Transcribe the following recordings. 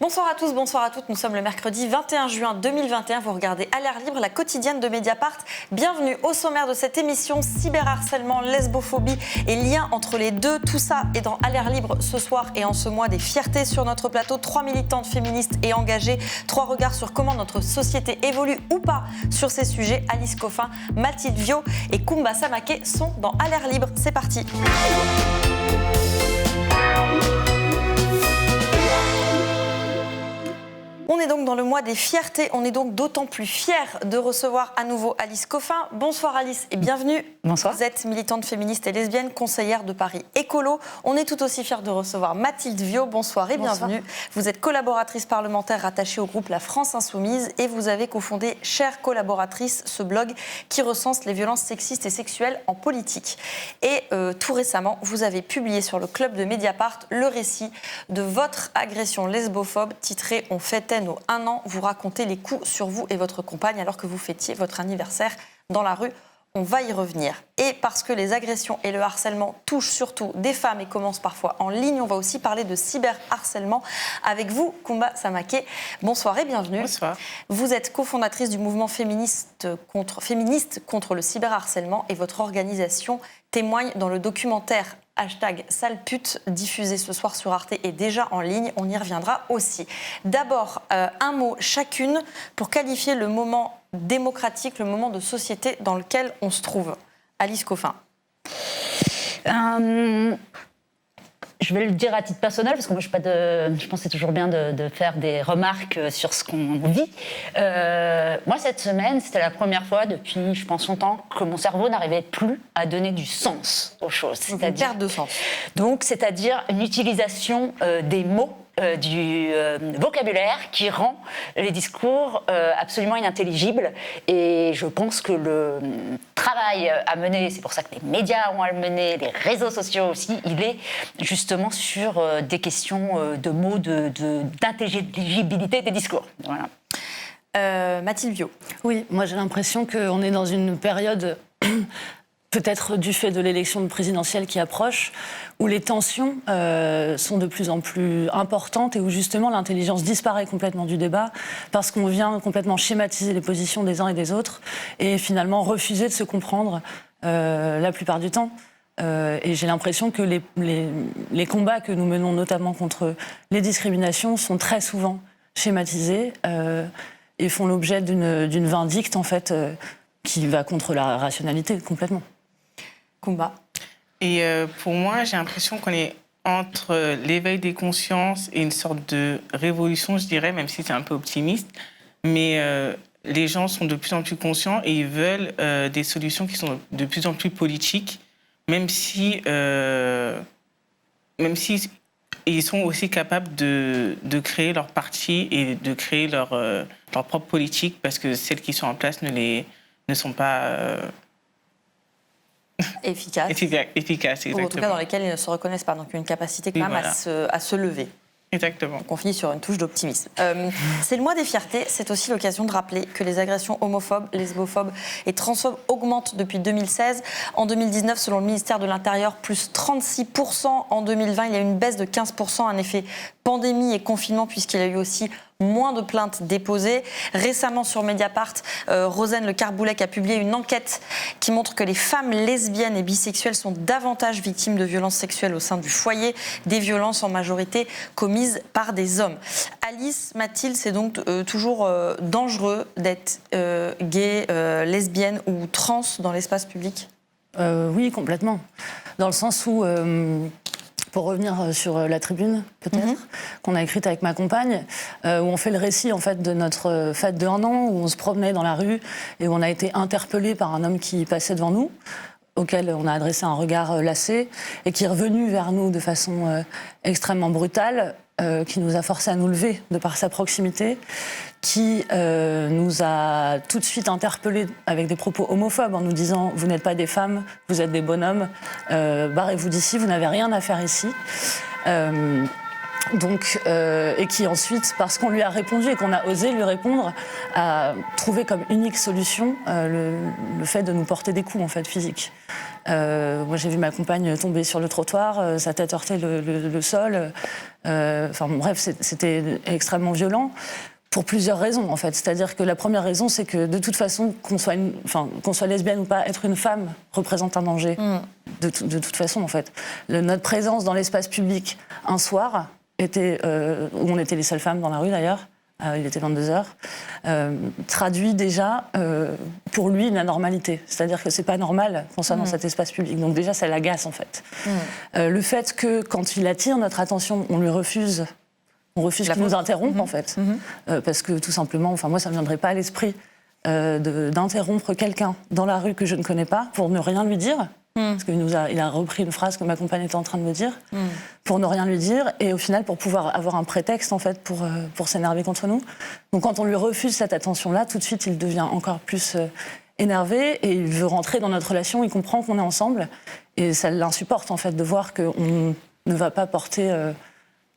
Bonsoir à tous, bonsoir à toutes. Nous sommes le mercredi 21 juin 2021. Vous regardez À l'air libre, la quotidienne de Mediapart. Bienvenue au sommaire de cette émission. Cyberharcèlement, lesbophobie et lien entre les deux. Tout ça est dans À l'air libre ce soir et en ce mois des fiertés sur notre plateau. 3 militantes féministes et engagées. 3 regards sur comment notre société évolue ou pas sur ces sujets. Alice Coffin, Mathilde Viau et Koumba Samake sont dans À l'air libre. C'est parti. On est donc dans le mois des fiertés, on est donc d'autant plus fiers de recevoir à nouveau Alice Coffin. Bonsoir Alice et bienvenue. Bonsoir. Vous êtes militante féministe et lesbienne, conseillère de Paris Écolo. On est tout aussi fiers de recevoir Mathilde Viau. Bonsoir et bienvenue. Vous êtes collaboratrice parlementaire rattachée au groupe La France Insoumise et vous avez cofondé Chère collaboratrice, ce blog qui recense les violences sexistes et sexuelles en politique. Et tout récemment, vous avez publié sur le club de Mediapart le récit de votre agression lesbophobe titré « On fêtait nos 1 an ». Vous racontez les coups sur vous et votre compagne alors que vous fêtiez votre anniversaire dans la rue. On va y revenir. Et parce que les agressions et le harcèlement touchent surtout des femmes et commencent parfois en ligne, on va aussi parler de cyberharcèlement avec vous, Koumba Samake. Bonsoir et bienvenue. Bonsoir. Vous êtes cofondatrice du mouvement féministe contre le cyberharcèlement et votre organisation témoigne dans le documentaire #salepute diffusé ce soir sur Arte et déjà en ligne. On y reviendra aussi. D'abord, un mot chacune pour qualifier le moment démocratique, le moment de société dans lequel on se trouve. Alice Coffin. Je vais le dire à titre personnel, parce que moi, je pense que c'est toujours bien de faire des remarques sur ce qu'on vit. Moi, cette semaine, c'était la première fois depuis, je pense, longtemps, que mon cerveau n'arrivait plus à donner du sens aux choses. C'est-à-dire une perte de sens. Donc, c'est-à-dire une utilisation des mots, du vocabulaire qui rend les discours absolument inintelligibles. Et je pense que le travail à mener, c'est pour ça que les médias ont à le mener, les réseaux sociaux aussi, il est justement sur des questions de mots, d'intelligibilité des discours. Voilà. Mathilde Viau. Oui, moi j'ai l'impression qu'on est dans une période... peut-être du fait de l'élection présidentielle qui approche, où les tensions sont de plus en plus importantes et où justement l'intelligence disparaît complètement du débat parce qu'on vient complètement schématiser les positions des uns et des autres et finalement refuser de se comprendre la plupart du temps. Et j'ai l'impression que les combats que nous menons notamment contre les discriminations sont très souvent schématisés et font l'objet d'une vindicte en fait qui va contre la rationalité complètement. Koumba. Et pour moi, j'ai l'impression qu'on est entre l'éveil des consciences et une sorte de révolution, je dirais, même si c'est un peu optimiste. Mais les gens sont de plus en plus conscients et ils veulent des solutions qui sont de plus en plus politiques, même si ils sont aussi capables de créer leur parti et de créer leur propre politique, parce que celles qui sont en place ne sont pas... efficace, exactement. Ou en tout cas dans lesquels ils ne se reconnaissent pas. Donc une capacité quand même voilà. à se lever. Exactement. Donc on finit sur une touche d'optimisme. C'est le mois des fiertés, c'est aussi l'occasion de rappeler que les agressions homophobes, lesbophobes et transphobes augmentent depuis 2016. En 2019, selon le ministère de l'Intérieur, plus 36%. En 2020, il y a eu une baisse de 15%, un effet pandémie et confinement, puisqu'il y a eu aussi moins de plaintes déposées. Récemment, sur Mediapart, Rosane Le Carboulec a publié une enquête qui montre que les femmes lesbiennes et bisexuelles sont davantage victimes de violences sexuelles au sein du foyer, des violences en majorité commises par des hommes. Alice, Mathilde, c'est donc toujours dangereux d'être gay, lesbienne ou trans dans l'espace public ? Oui, complètement. Dans le sens où... Pour revenir sur la tribune, peut-être, qu'on a écrite avec ma compagne, où on fait le récit en fait, de notre fête de 1 an, où on se promenait dans la rue et où on a été interpellé par un homme qui passait devant nous, auquel on a adressé un regard lassé, et qui est revenu vers nous de façon extrêmement brutale, qui nous a forcé à nous lever de par sa proximité, qui nous a tout de suite interpellés avec des propos homophobes en nous disant « Vous n'êtes pas des femmes, vous êtes des bonhommes, barrez-vous d'ici, vous n'avez rien à faire ici ». Et qui ensuite, parce qu'on lui a répondu et qu'on a osé lui répondre, a trouvé comme unique solution le fait de nous porter des coups en fait, physiques. Moi, j'ai vu ma compagne tomber sur le trottoir, sa tête heurter le sol. Enfin, bon, bref, c'était extrêmement violent. Pour plusieurs raisons, en fait. C'est-à-dire que la première raison, c'est que de toute façon, qu'on soit lesbienne ou pas, être une femme représente un danger. De toute façon, en fait. Notre présence dans l'espace public un soir, où on était les seules femmes dans la rue d'ailleurs, il était 22h, traduit déjà pour lui une anormalité. C'est-à-dire que c'est pas normal qu'on soit dans cet espace public. Donc déjà, ça l'agace, en fait. Le fait que, quand il attire notre attention, on refuse qu'il nous interrompe, en fait. Parce que, tout simplement, enfin, moi, ça ne me viendrait pas à l'esprit d'interrompre quelqu'un dans la rue que je ne connais pas pour ne rien lui dire. Parce qu'il a repris une phrase que ma compagne était en train de me dire, pour ne rien lui dire, et au final, pour pouvoir avoir un prétexte, en fait, pour s'énerver contre nous. Donc, quand on lui refuse cette attention-là, tout de suite, il devient encore plus énervé, et il veut rentrer dans notre relation, il comprend qu'on est ensemble, et ça l'insupporte, en fait, de voir qu'on ne va pas porter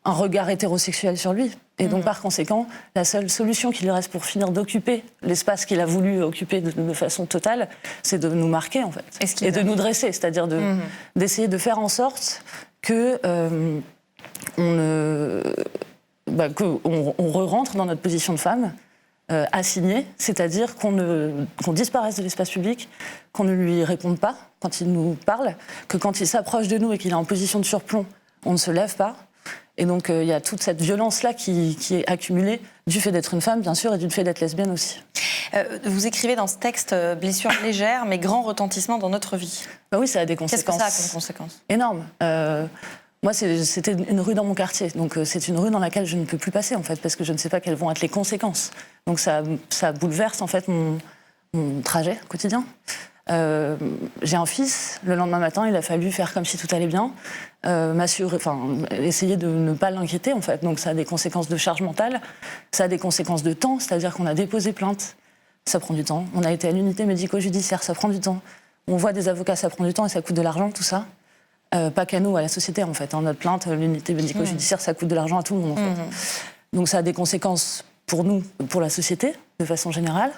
un regard hétérosexuel sur lui. Et donc, par conséquent, la seule solution qu'il lui reste pour finir d'occuper l'espace qu'il a voulu occuper de façon totale, c'est de nous marquer, en fait. Et de nous dresser, c'est-à-dire d'essayer de faire en sorte que on re-rentre dans notre position de femme, assignée, c'est-à-dire qu'on disparaisse de l'espace public, qu'on ne lui réponde pas quand il nous parle, que quand il s'approche de nous et qu'il est en position de surplomb, on ne se lève pas. Et donc, il y a toute cette violence-là qui est accumulée du fait d'être une femme, bien sûr, et du fait d'être lesbienne aussi. Vous écrivez dans ce texte « Blessure légère, mais grand retentissement dans notre vie ». Bah oui, ça a des conséquences. Qu'est-ce que ça a comme conséquences ? Énormes. Moi, c'était une rue dans mon quartier. Donc, c'est une rue dans laquelle je ne peux plus passer, en fait, parce que je ne sais pas quelles vont être les conséquences. Donc, ça bouleverse, en fait, mon trajet quotidien. J'ai un fils, le lendemain matin, il a fallu faire comme si tout allait bien, essayer de ne pas l'inquiéter, en fait. Donc ça a des conséquences de charge mentale, ça a des conséquences de temps, c'est-à-dire qu'on a déposé plainte, ça prend du temps. On a été à l'unité médico-judiciaire, ça prend du temps. On voit des avocats, ça prend du temps et ça coûte de l'argent, tout ça. Pas qu'à nous, à la société, en fait. Notre plainte, l'unité médico-judiciaire, ça coûte de l'argent à tout le monde, en fait. Donc ça a des conséquences pour nous, pour la société, de façon générale.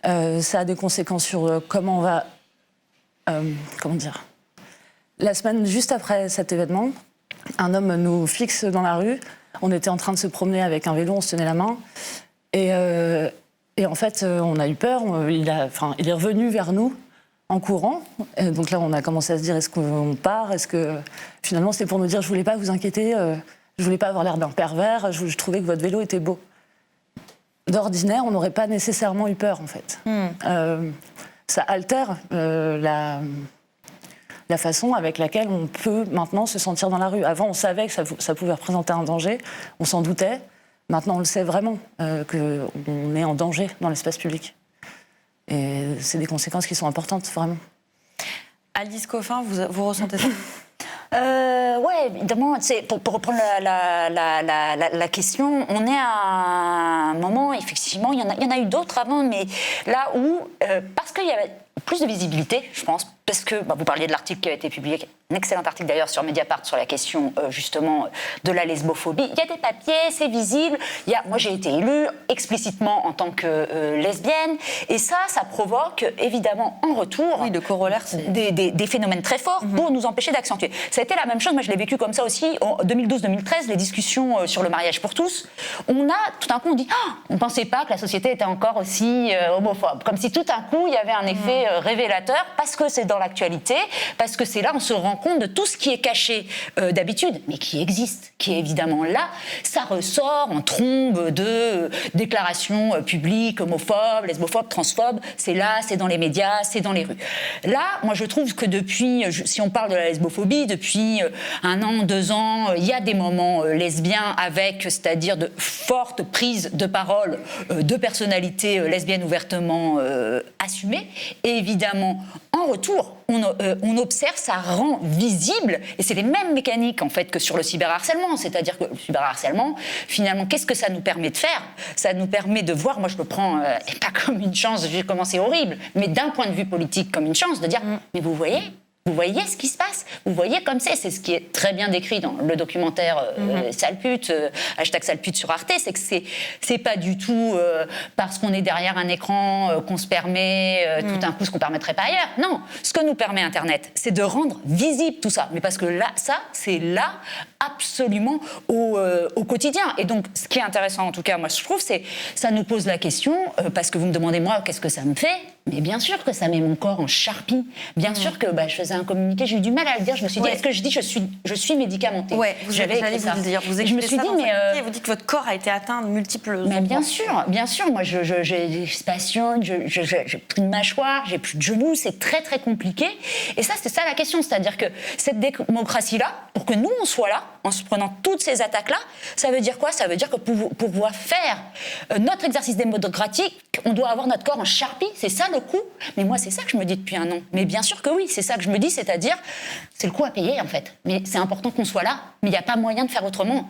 Ça a des conséquences sur comment on va... comment dire ? La semaine juste après cet événement, un homme nous fixe dans la rue. On était en train de se promener avec un vélo, on se tenait la main. Et en fait, on a eu peur. Il est revenu vers nous en courant. Et donc là, on a commencé à se dire, est-ce qu'on part ? Est-ce que... Finalement, c'était pour nous dire, je voulais pas vous inquiéter, je voulais pas avoir l'air d'un pervers, je trouvais que votre vélo était beau. D'ordinaire, on n'aurait pas nécessairement eu peur, en fait. Ça altère la façon avec laquelle on peut maintenant se sentir dans la rue. Avant, on savait que ça pouvait représenter un danger, on s'en doutait. Maintenant, on le sait vraiment, qu'on est en danger dans l'espace public. Et c'est des conséquences qui sont importantes, vraiment. Alice Coffin, vous ressentez ça ? Oui, évidemment, pour reprendre la question, on est à un moment, effectivement, il y en a eu d'autres avant, mais là où, parce qu'il y avait plus de visibilité, je pense, parce que vous parliez de l'article qui a été publié, un excellent article d'ailleurs sur Mediapart sur la question justement de la lesbophobie. Il y a des papiers, c'est visible. Moi, j'ai été élue explicitement en tant que lesbienne, et ça provoque évidemment en retour le corollaire, des phénomènes très forts pour nous empêcher d'accentuer. Ça a été la même chose. Moi, je l'ai vécu comme ça aussi en 2012-2013, les discussions sur le mariage pour tous. Tout d'un coup, on dit, on ne pensait pas que la société était encore aussi homophobe, comme si tout d'un coup il y avait un effet révélateur, parce que c'est dans l'actualité, parce que c'est là on se rend compte de tout ce qui est caché d'habitude, mais qui existe, qui est évidemment là. Ça ressort en trombe de déclarations publiques, homophobes, lesbophobes, transphobes. C'est là, c'est dans les médias, c'est dans les rues. Là, moi je trouve que depuis, si on parle de la lesbophobie, depuis 1 an, 2 ans, il y a des moments lesbiens avec, c'est-à-dire de fortes prises de parole de personnalités lesbiennes ouvertement assumées. Et évidemment, en retour, on observe, ça rend visible, et c'est les mêmes mécaniques en fait que sur le cyberharcèlement, c'est-à-dire que le cyberharcèlement, finalement, qu'est-ce que ça nous permet de faire ? Ça nous permet de voir, moi je le prends pas comme une chance, vu comment c'est horrible, mais d'un point de vue politique comme une chance, de dire, mais vous voyez, Vous voyez ce qui se passe? Vous voyez comme c'est ce qui est très bien décrit dans le documentaire Salpute, #Salpute sur Arte, c'est que c'est pas du tout parce qu'on est derrière un écran qu'on se permet tout un coup ce qu'on permettrait pas ailleurs. Non, ce que nous permet Internet, c'est de rendre visible tout ça. Mais parce que là, c'est là absolument au quotidien. Et donc, ce qui est intéressant, en tout cas, moi, je trouve, c'est ça nous pose la question, parce que vous me demandez, moi, qu'est-ce que ça me fait? Mais bien sûr que ça met mon corps en charpie. Bien sûr que je faisais un communiqué, j'ai eu du mal à le dire. Je me suis dit, est-ce que je dis je suis médicamentée? Ouais, j'allais vous le dire. Je me suis dit, mais vous dites que votre corps a été atteint de multiples. Mais bien sûr. Moi, j'ai des patients, j'ai plus de mâchoire, j'ai plus de genoux. C'est très très compliqué. Et ça, c'est ça la question, c'est-à-dire que cette démocratie-là, pour que nous on soit là, en se prenant toutes ces attaques-là, ça veut dire quoi? Ça veut dire que pour pouvoir faire notre exercice démocratique, on doit avoir notre corps en charpie. C'est ça le coût. Mais moi, c'est ça que je me dis depuis un an. Mais bien sûr que oui, c'est ça que je me dis, c'est-à-dire, c'est le coût à payer en fait. Mais c'est important qu'on soit là. Mais il n'y a pas moyen de faire autrement.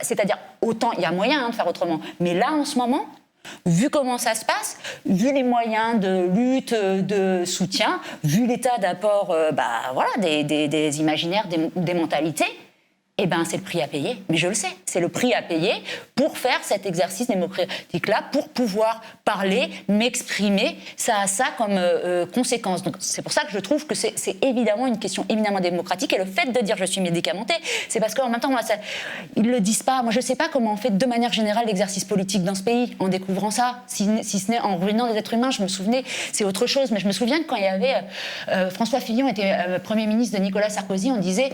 C'est-à-dire, autant il y a moyen de faire autrement. Mais là, en ce moment, vu comment ça se passe, vu les moyens de lutte, de soutien, vu l'état d'apport des imaginaires, des mentalités, eh ben, c'est le prix à payer. Mais je le sais, c'est le prix à payer pour faire cet exercice démocratique-là, pour pouvoir parler, m'exprimer. Ça a ça comme conséquence. Donc, c'est pour ça que je trouve que c'est évidemment une question éminemment démocratique. Et le fait de dire je suis médicamentée, c'est parce qu'en même temps, ils ne le disent pas. Moi, je ne sais pas comment on fait de manière générale l'exercice politique dans ce pays en découvrant ça, si ce n'est en ruinant des êtres humains. Je me souvenais, c'est autre chose, mais je me souviens que quand il y avait François Fillon était Premier ministre de Nicolas Sarkozy, on disait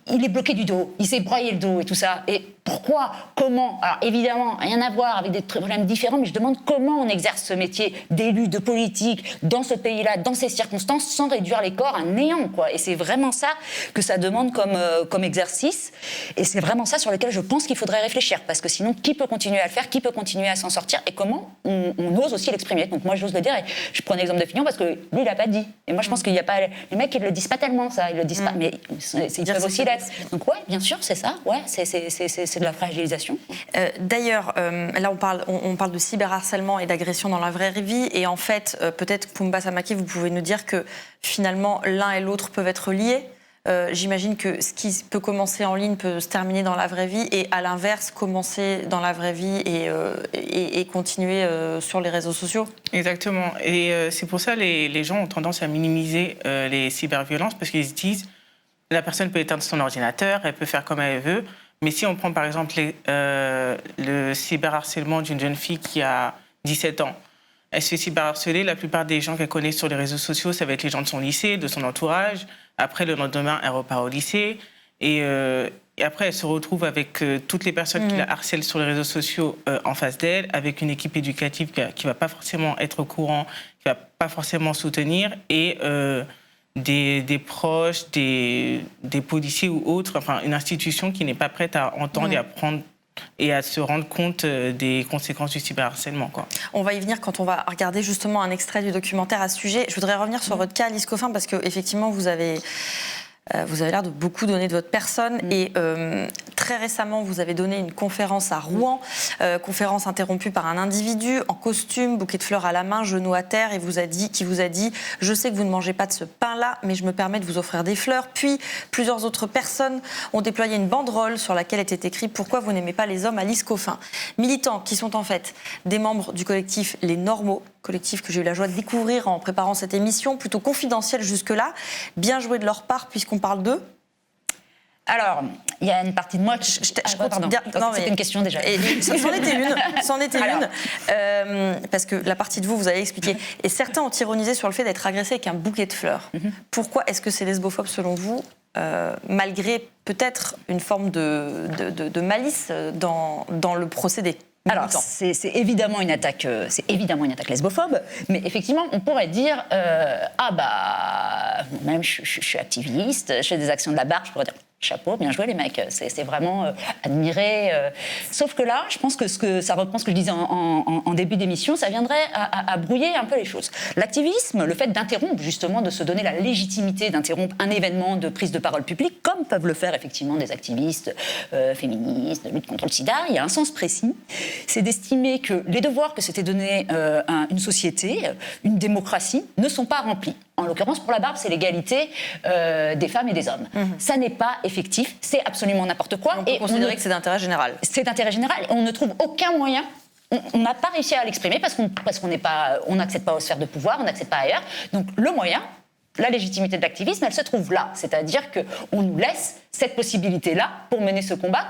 il est bloqué du dos, il s'est broyé le dos et tout ça. Et pourquoi? Comment? Alors évidemment, rien à voir avec des problèmes différents, mais je demande comment on exerce ce métier d'élu, de politique, dans ce pays-là, dans ces circonstances, sans réduire les corps à néant, quoi. Et c'est vraiment ça que ça demande comme exercice. Et c'est vraiment ça sur lequel je pense qu'il faudrait réfléchir. Parce que sinon, qui peut continuer à le faire? Qui peut continuer à s'en sortir? Et comment on ose aussi l'exprimer? Donc moi, j'ose le dire. Et je prends l'exemple de Fillon parce que lui, il n'a pas dit. Et moi, je pense qu'il n'y a pas... Les mecs, ils ne le disent pas tellement, ça. Ils le disent pas. Mais ils peuvent aussi l'être. Donc ouais, bien sûr, c'est ça. Ouais, c'est de la fragilisation. D'ailleurs, là, on parle de cyberharcèlement et d'agression dans la vraie vie. Et en fait, peut-être, Pumba Samaki, vous pouvez nous dire que finalement, l'un et l'autre peuvent être liés. J'imagine que ce qui peut commencer en ligne peut se terminer dans la vraie vie et à l'inverse, commencer dans la vraie vie et continuer sur les réseaux sociaux. Exactement. Et c'est pour ça que les gens ont tendance à minimiser les cyberviolences parce qu'ils se disent la personne peut éteindre son ordinateur, elle peut faire comme elle veut. Mais si on prend par exemple le cyberharcèlement d'une jeune fille qui a 17 ans, elle se fait cyberharceler, la plupart des gens qu'elle connaît sur les réseaux sociaux, ça va être les gens de son lycée, de son entourage. Après, le lendemain, elle repart au lycée. Et après, elle se retrouve avec toutes les personnes qui la harcèlent sur les réseaux sociaux en face d'elle, avec une équipe éducative qui ne va pas forcément être au courant, qui ne va pas forcément soutenir, et des proches, des policiers ou autres, enfin une institution qui n'est pas prête à entendre et à prendre et à se rendre compte des conséquences du cyberharcèlement, quoi. On va y venir quand on va regarder justement un extrait du documentaire à ce sujet. Je voudrais revenir sur votre cas, Alice Coffin, parce qu'effectivement, vous avez l'air de beaucoup donner de votre personne. Et très récemment, vous avez donné une conférence à Rouen, conférence interrompue par un individu en costume, bouquet de fleurs à la main, genoux à terre, et qui vous a dit « Je sais que vous ne mangez pas de ce pain-là, mais je me permets de vous offrir des fleurs ». Puis, plusieurs autres personnes ont déployé une banderole sur laquelle était écrit « Pourquoi vous n'aimez pas les hommes, Alice Coffin ». Militants qui sont en fait des membres du collectif Les Normaux, collectif que j'ai eu la joie de découvrir en préparant cette émission, plutôt confidentielle jusque-là. Bien joué de leur part puisqu'on parle d'eux. Alors, il y a une partie de moi qui... C'était une question déjà. C'en était une. Parce que la partie de vous avez expliqué. Et certains ont ironisé sur le fait d'être agressé avec un bouquet de fleurs. Pourquoi est-ce que c'est lesbophobe selon vous, malgré peut-être une forme de malice dans le procédé? Alors, c'est évidemment une attaque lesbophobe, mais effectivement, on pourrait dire moi-même, je suis activiste, je fais des actions de la barre, je pourrais dire chapeau, bien joué les mecs, c'est vraiment admiré. Sauf que là, je pense que ça reprend ce que je disais en début d'émission, ça viendrait à brouiller un peu les choses. L'activisme, le fait d'interrompre, justement, de se donner la légitimité d'interrompre un événement de prise de parole publique, comme peuvent le faire effectivement des activistes féministes, de lutte contre le sida, il y a un sens précis, c'est d'estimer que les devoirs que s'était donné une société, une démocratie, ne sont pas remplis. En l'occurrence, pour la barbe, c'est l'égalité des femmes et des hommes. Ça n'est pas effectif, c'est absolument n'importe quoi. On peut considérer que c'est d'intérêt général. C'est d'intérêt général. On ne trouve aucun moyen. On n'a pas réussi à l'exprimer parce qu'on n'accède pas aux sphères de pouvoir, on n'accède pas ailleurs. Donc le moyen, la légitimité de l'activisme, elle se trouve là. C'est-à-dire qu'on nous laisse cette possibilité-là pour mener ce combat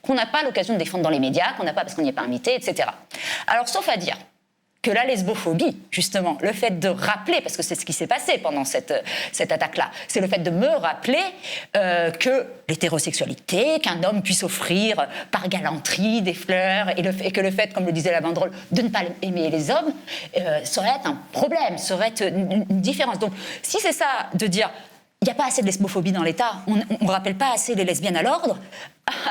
qu'on n'a pas l'occasion de défendre dans les médias, qu'on n'a pas parce qu'on n'y est pas invité, etc. Alors, sauf à dire que la lesbophobie, justement, le fait de rappeler, parce que c'est ce qui s'est passé pendant cette attaque-là, c'est le fait de me rappeler que l'hétérosexualité, qu'un homme puisse offrir par galanterie des fleurs, et que le fait, comme le disait la banderole, de ne pas aimer les hommes, serait un problème, serait une différence. Donc, si c'est ça, de dire... Il n'y a pas assez de lesbophobie dans l'État, on ne rappelle pas assez les lesbiennes à l'ordre,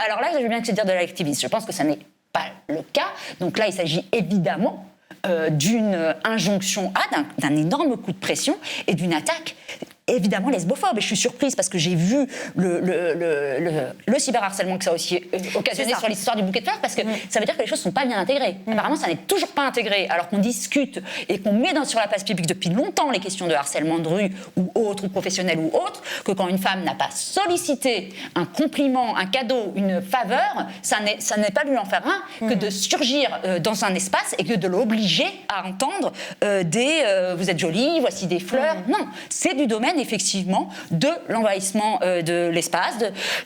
alors là, je veux bien que c'est dire de l'activisme. Je pense que ça n'est pas le cas. Donc là, il s'agit évidemment d'une injonction d'un énorme coup de pression et d'une attaque évidemment lesbophobe. Et je suis surprise parce que j'ai vu le cyberharcèlement que ça a aussi occasionné sur l'histoire du bouquet de fleurs, parce que ça veut dire que les choses ne sont pas bien intégrées. Apparemment, ça n'est toujours pas intégré, alors qu'on discute et qu'on met sur la place publique depuis longtemps les questions de harcèlement de rue ou autre, ou professionnel ou autre, que quand une femme n'a pas sollicité un compliment, un cadeau, une faveur, ça n'est pas lui en faire un que de surgir dans un espace et que de l'obliger à entendre vous êtes jolie, voici des fleurs. Non, c'est du domaine effectivement de l'envahissement de l'espace,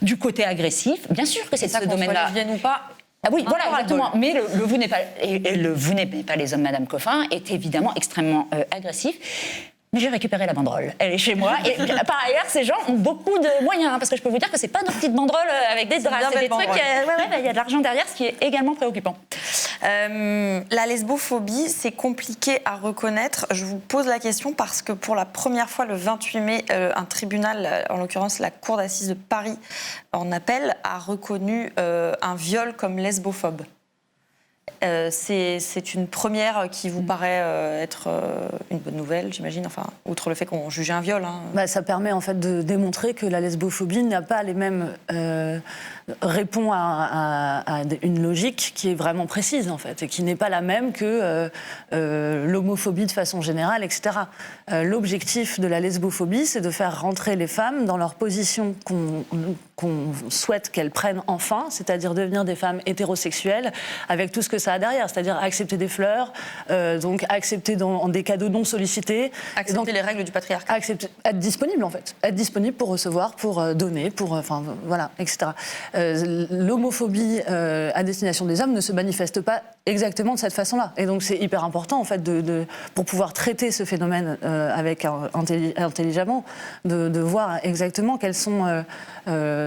du côté agressif. Bien sûr que c'est ce domaine-là. Lesbienne ou pas. Ah oui, voilà, exactement. Mais le vous n'est pas, le vous n'aimez pas les hommes, Madame Coffin, est évidemment extrêmement agressif. Mais j'ai récupéré la banderole. Elle est chez moi. Et par ailleurs, ces gens ont beaucoup de moyens, parce que je peux vous dire que c'est pas nos petites banderoles avec des draps, c'est des trucs. Il y a de l'argent derrière, ce qui est également préoccupant. La lesbophobie, c'est compliqué à reconnaître. Je vous pose la question parce que pour la première fois, le 28 mai, un tribunal, en l'occurrence la Cour d'assises de Paris, en appel, a reconnu un viol comme lesbophobe. C'est une première qui vous paraît être une bonne nouvelle, j'imagine, enfin, outre le fait qu'on juge un viol. Ça permet en fait de démontrer que la lesbophobie n'a pas les mêmes... répond à une logique qui est vraiment précise, en fait, et qui n'est pas la même que l'homophobie de façon générale, etc. L'objectif de la lesbophobie, c'est de faire rentrer les femmes dans leur position qu'on souhaite qu'elles prennent enfin, c'est-à-dire devenir des femmes hétérosexuelles, avec tout ce que ça a derrière, c'est-à-dire accepter des fleurs, donc accepter des cadeaux non sollicités. Accepter les règles du patriarcat. Être disponible, en fait. Être disponible pour recevoir, pour donner, voilà, etc. L'homophobie à destination des hommes ne se manifeste pas exactement de cette façon-là. Et donc c'est hyper important, en fait, pour pouvoir traiter ce phénomène intelligemment, de voir exactement quels sont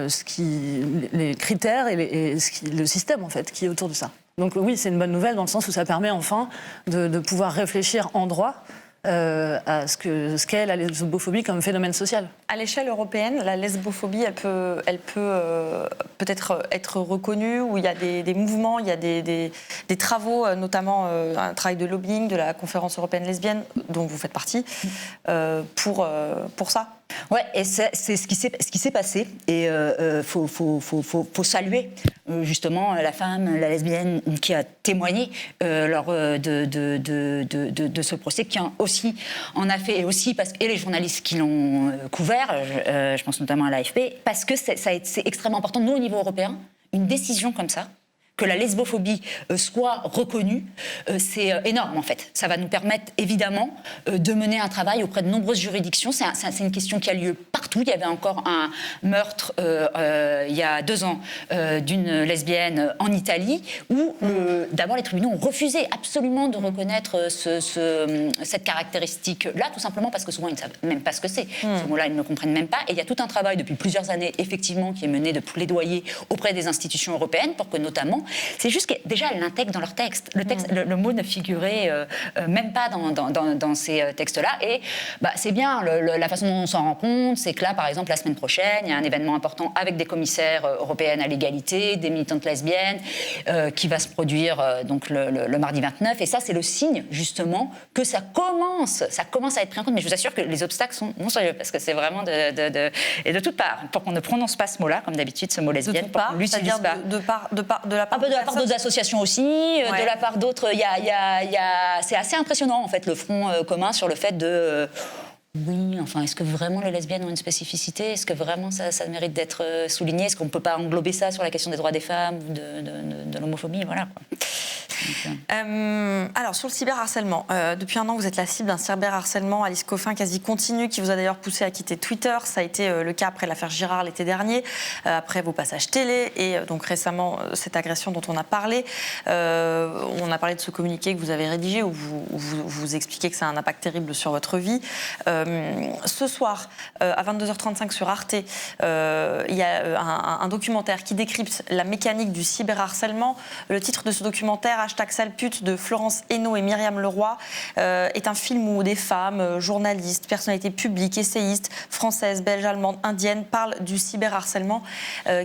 les critères et le système, en fait, qui est autour de ça. Donc oui, c'est une bonne nouvelle dans le sens où ça permet enfin de pouvoir réfléchir en droit à ce qu'est la lesbophobie comme phénomène social. À l'échelle européenne, la lesbophobie, elle peut peut-être être reconnue, où il y a des mouvements, il y a des travaux, notamment un travail de lobbying de la conférence européenne lesbienne, dont vous faites partie, pour ça. Ouais, et c'est ce qui s'est passé. Et faut saluer justement la femme, la lesbienne qui a témoigné lors de ce procès, qui aussi en a fait, et les journalistes qui l'ont couvert, je pense notamment à l'AFP, parce que c'est extrêmement important, nous au niveau européen, une décision comme ça, que la lesbophobie soit reconnue, c'est énorme en fait. Ça va nous permettre évidemment de mener un travail auprès de nombreuses juridictions. C'est une question qui a lieu partout. Il y avait encore un meurtre il y a 2 ans d'une lesbienne en Italie où d'abord les tribunaux ont refusé absolument de reconnaître cette caractéristique-là, tout simplement parce que souvent ils ne savent même pas ce que c'est. Ce mot-là, ils ne le comprennent même pas. Et il y a tout un travail depuis plusieurs années effectivement qui est mené de plaidoyer auprès des institutions européennes pour que notamment c'est juste que déjà elles l'intègrent dans leur texte. Le mot ne figurait même pas dans ces textes-là. Et c'est bien la façon dont on s'en rend compte, c'est que là, par exemple, la semaine prochaine, il y a un événement important avec des commissaires européennes à l'égalité, des militantes lesbiennes, qui va se produire donc le mardi 29. Et ça, c'est le signe justement que ça commence à être pris en compte. Mais je vous assure que les obstacles sont non sérieux, parce que c'est vraiment et de toutes parts, pour qu'on ne prononce pas ce mot-là, comme d'habitude, ce mot lesbienne, pour qu'on l'utilise pas. De la part de la part d'autres associations aussi, de la part d'autres. C'est assez impressionnant en fait le front commun sur le fait de Oui, enfin, est-ce que vraiment les lesbiennes ont une spécificité? Est-ce que vraiment ça mérite d'être souligné? Est-ce qu'on ne peut pas englober ça sur la question des droits des femmes ou de l'homophobie? Voilà, quoi. Alors, sur le cyberharcèlement, depuis un an, vous êtes la cible d'un cyberharcèlement, Alice Coffin, quasi continu, qui vous a d'ailleurs poussé à quitter Twitter. Ça a été le cas après l'affaire Girard l'été dernier, après vos passages télé et donc récemment cette agression dont on a parlé. On a parlé de ce communiqué que vous avez rédigé où vous expliquez que ça a un impact terrible sur votre vie. Ce soir, à 22h35 sur Arte, il y a un documentaire qui décrypte la mécanique du cyberharcèlement. Le titre de ce documentaire, #salpute de Florence Hénault et Myriam Leroy, est un film où des femmes, journalistes, personnalités publiques, essayistes, françaises, belges, allemandes, indiennes, parlent du cyberharcèlement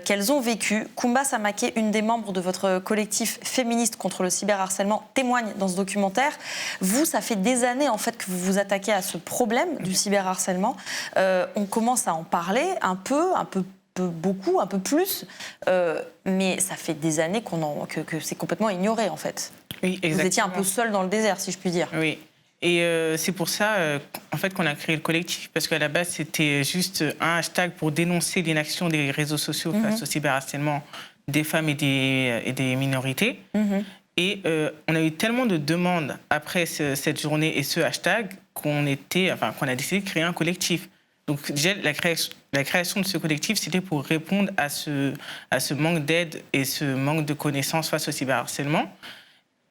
qu'elles ont vécu. Koumba Samaké, une des membres de votre collectif féministe contre le cyberharcèlement, témoigne dans ce documentaire. Vous, ça fait des années en fait que vous vous attaquez à ce problème du cyberharcèlement. On commence à en parler un peu beaucoup, un peu plus, mais ça fait des années que c'est complètement ignoré en fait. Oui, exactement. Vous étiez un peu seul dans le désert, si je puis dire. Oui, et c'est pour ça en fait, qu'on a créé le collectif, parce qu'à la base, c'était juste un hashtag pour dénoncer l'inaction des réseaux sociaux face au cyberharcèlement des femmes et des minorités. Et on a eu tellement de demandes après cette journée et ce hashtag qu'on a décidé de créer un collectif. Donc déjà, la création de ce collectif, c'était pour répondre à ce manque d'aide et ce manque de connaissances face au cyberharcèlement.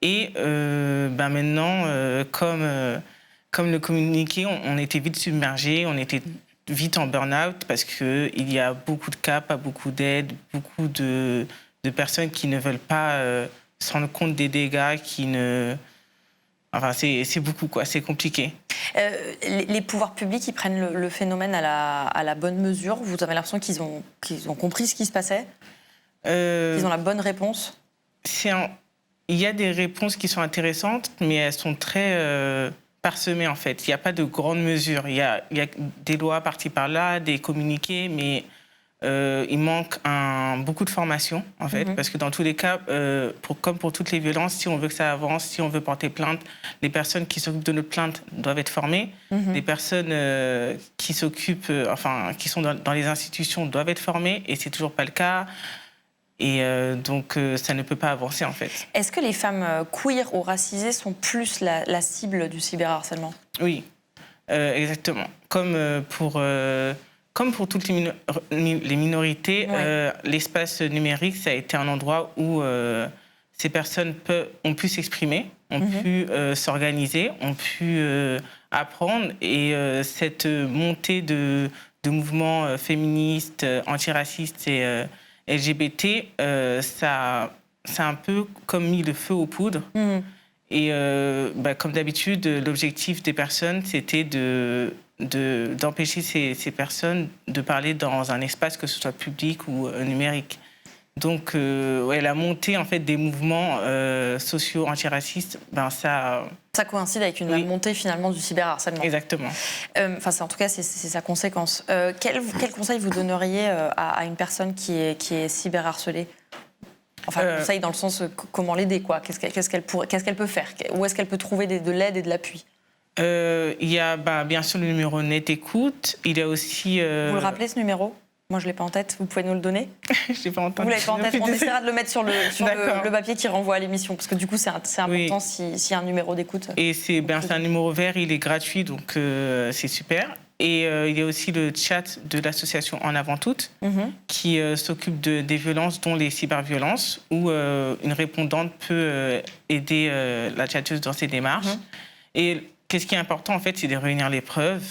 Et maintenant, comme le communiqué, on était vite submergés, on était vite en burn-out parce qu'il y a beaucoup de cas, pas beaucoup d'aide, beaucoup de personnes qui ne veulent pas se rendre compte des dégâts, Enfin, c'est beaucoup, quoi, c'est compliqué. Les pouvoirs publics, ils prennent le phénomène à la bonne mesure. Vous avez l'impression qu'ils ont compris ce qui se passait, qu'ils ont la bonne réponse? Il y a des réponses qui sont intéressantes, mais elles sont très parsemées, en fait. Il n'y a pas de grandes mesures. Il y a des lois par-ci par-là, des communiqués, mais il manque beaucoup de formation, en fait, parce que dans tous les cas, comme pour toutes les violences, si on veut que ça avance, si on veut porter plainte, les personnes qui s'occupent de notre plainte doivent être formées. Les personnes qui sont dans les institutions doivent être formées, et c'est toujours pas le cas. Et donc, ça ne peut pas avancer, en fait. Est-ce que les femmes queer ou racisées sont plus la cible du cyberharcèlement? Oui, exactement. Comme pour toutes les minorités, l'espace numérique, ça a été un endroit où ces personnes ont pu s'exprimer, ont pu s'organiser, ont pu apprendre. Et cette montée de mouvements féministes, antiracistes et LGBT, ça a un peu comme mis le feu aux poudres. Et comme d'habitude, l'objectif des personnes, c'était d'empêcher ces personnes de parler dans un espace, que ce soit public ou numérique. Donc, la montée en fait, des mouvements sociaux antiracistes, ça coïncide avec une montée finalement du cyberharcèlement. Exactement. En tout cas, c'est sa conséquence. Quel conseil vous donneriez à une personne qui est cyberharcelée? Enfin, conseil dans le sens comment l'aider, quoi. Qu'est-ce qu'elle peut faire? Où est-ce qu'elle peut trouver de l'aide et de l'appui? Il y a bien sûr le numéro Net Écoute. Il y a aussi... Vous le rappelez, ce numéro? Moi, je ne l'ai pas en tête. Vous pouvez nous le donner? Je l'ai pas en tête. Vous l'avez pas en tête. On essaiera de le mettre sur le papier qui renvoie à l'émission, parce que du coup, c'est important s'il y a un numéro d'écoute. Et c'est un numéro vert, il est gratuit, donc c'est super. Et il y a aussi le chat de l'association En Avant Toutes, qui s'occupe des violences, dont les cyberviolences, où une répondante peut aider la chatteuse dans ses démarches. Et qu'est-ce qui est important, en fait, c'est de réunir les preuves.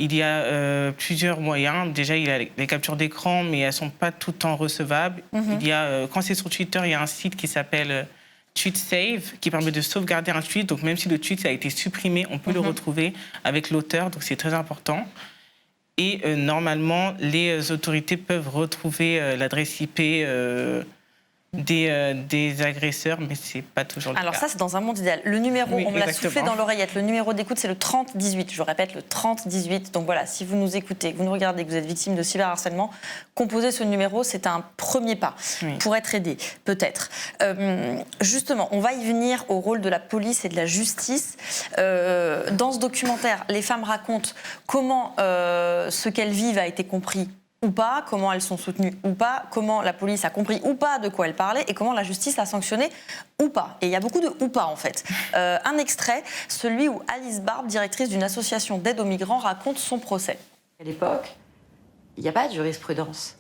Il y a plusieurs moyens. Déjà, il y a les captures d'écran, mais elles ne sont pas tout le temps recevables. Il y a, quand c'est sur Twitter, il y a un site qui s'appelle TweetSave, qui permet de sauvegarder un tweet. Donc, même si le tweet a été supprimé, on peut le retrouver avec l'auteur. Donc, c'est très important. Et normalement, les autorités peuvent retrouver l'adresse IP des agresseurs, mais c'est pas toujours le Alors cas. ça, c'est dans un monde idéal. Le numéro, Oui, on me l'a exactement. soufflé dans l'oreillette, le numéro d'écoute, c'est le 3018. Je répète, le 3018. Donc voilà, si vous nous écoutez, que vous nous regardez, que vous êtes victime de cyberharcèlement, composez ce numéro, c'est un premier pas pour être aidé, peut-être. Justement, on va y venir au rôle de la police et de la justice. Dans ce documentaire, les femmes racontent comment ce qu'elles vivent a été compris ou pas, comment elles sont soutenues ou pas, comment la police a compris ou pas de quoi elle parlait et comment la justice a sanctionné ou pas. Et il y a beaucoup de ou pas en fait. Un extrait, celui où Alice Barbe, directrice d'une association d'aide aux migrants, raconte son procès. À l'époque, il n'y a pas de jurisprudence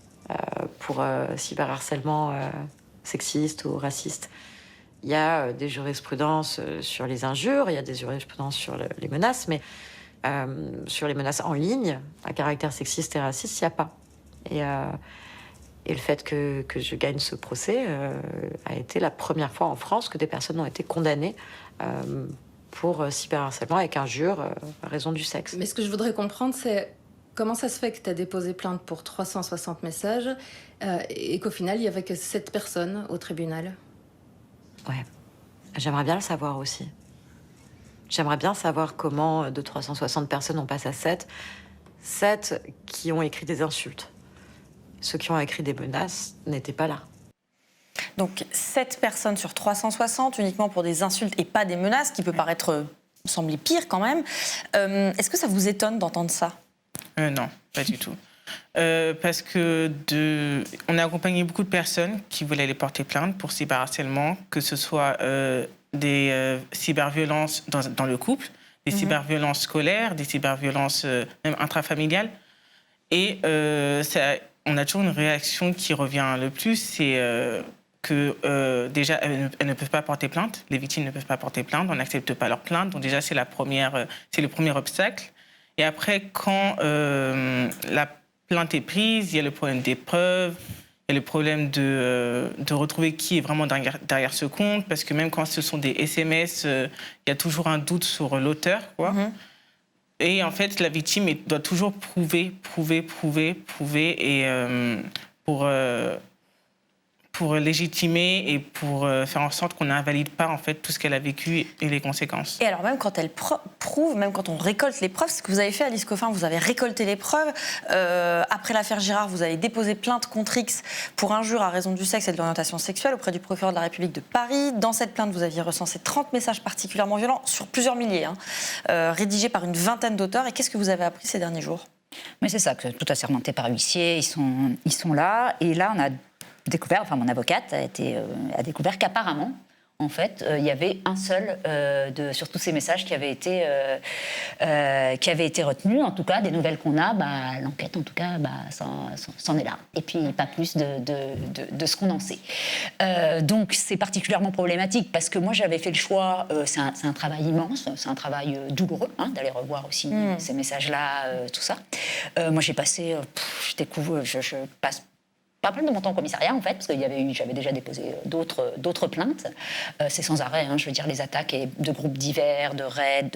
pour cyberharcèlement sexiste ou raciste. Il y a des jurisprudences sur les injures, il y a des jurisprudences sur les menaces, mais sur les menaces en ligne, à caractère sexiste et raciste, il n'y a pas. Et le fait que je gagne ce procès a été la première fois en France que des personnes ont été condamnées pour cyberharcèlement avec injure à raison du sexe. Mais ce que je voudrais comprendre, c'est comment ça se fait que tu as déposé plainte pour 360 messages et qu'au final, il n'y avait que 7 personnes au tribunal? Ouais, j'aimerais bien le savoir aussi. J'aimerais bien savoir comment de 360 personnes on passe à 7. 7 qui ont écrit des insultes. Ceux qui ont écrit des menaces n'étaient pas là. Donc 7 personnes sur 360 uniquement pour des insultes et pas des menaces, qui peut paraître, sembler pire quand même. Est-ce que ça vous étonne d'entendre ça? Non, pas du tout. Parce que on a accompagné beaucoup de personnes qui voulaient aller porter plainte pour cyberharcèlement, que ce soit des cyberviolences dans le couple, des cyberviolences scolaires, des cyberviolences même intrafamiliales. Et on a toujours une réaction qui revient le plus, c'est que déjà, elles ne peuvent pas porter plainte, les victimes ne peuvent pas porter plainte, on n'accepte pas leur plainte, donc déjà c'est le premier obstacle. Et après, quand la plainte est prise, il y a le problème des preuves, il y a le problème de retrouver qui est vraiment derrière ce compte, parce que même quand ce sont des SMS, il y a toujours un doute sur l'auteur, quoi. Et en fait, la victime doit toujours prouver, et pour légitimer et pour faire en sorte qu'on n'invalide pas en fait tout ce qu'elle a vécu et les conséquences. Et alors même quand elle prouve, même quand on récolte les preuves, ce que vous avez fait Alice Coffin, vous avez récolté les preuves. Après l'affaire Girard, vous avez déposé plainte contre X pour injure à raison du sexe et de l'orientation sexuelle auprès du procureur de la République de Paris. Dans cette plainte, vous aviez recensé 30 messages particulièrement violents sur plusieurs milliers, rédigés par une vingtaine d'auteurs. Et qu'est-ce que vous avez appris ces derniers jours? Mais c'est ça, que tout assermenté par huissier, ils sont là. Et là, on a découvert, enfin mon avocate a découvert qu'apparemment, en fait, il y avait un seul sur tous ces messages qui avait été retenu. En tout cas, des nouvelles qu'on a, l'enquête, en tout cas, c'en est là. Et puis, pas plus de ce qu'on en sait. Donc, c'est particulièrement problématique parce que moi, j'avais fait le choix, c'est un travail immense, c'est un travail douloureux, d'aller revoir aussi ces messages-là, tout ça. Moi, j'ai passé, je passe pas mal de mon temps au commissariat, en fait, parce que j'avais déjà déposé d'autres plaintes. C'est sans arrêt, je veux dire, les attaques de groupes divers, de raids,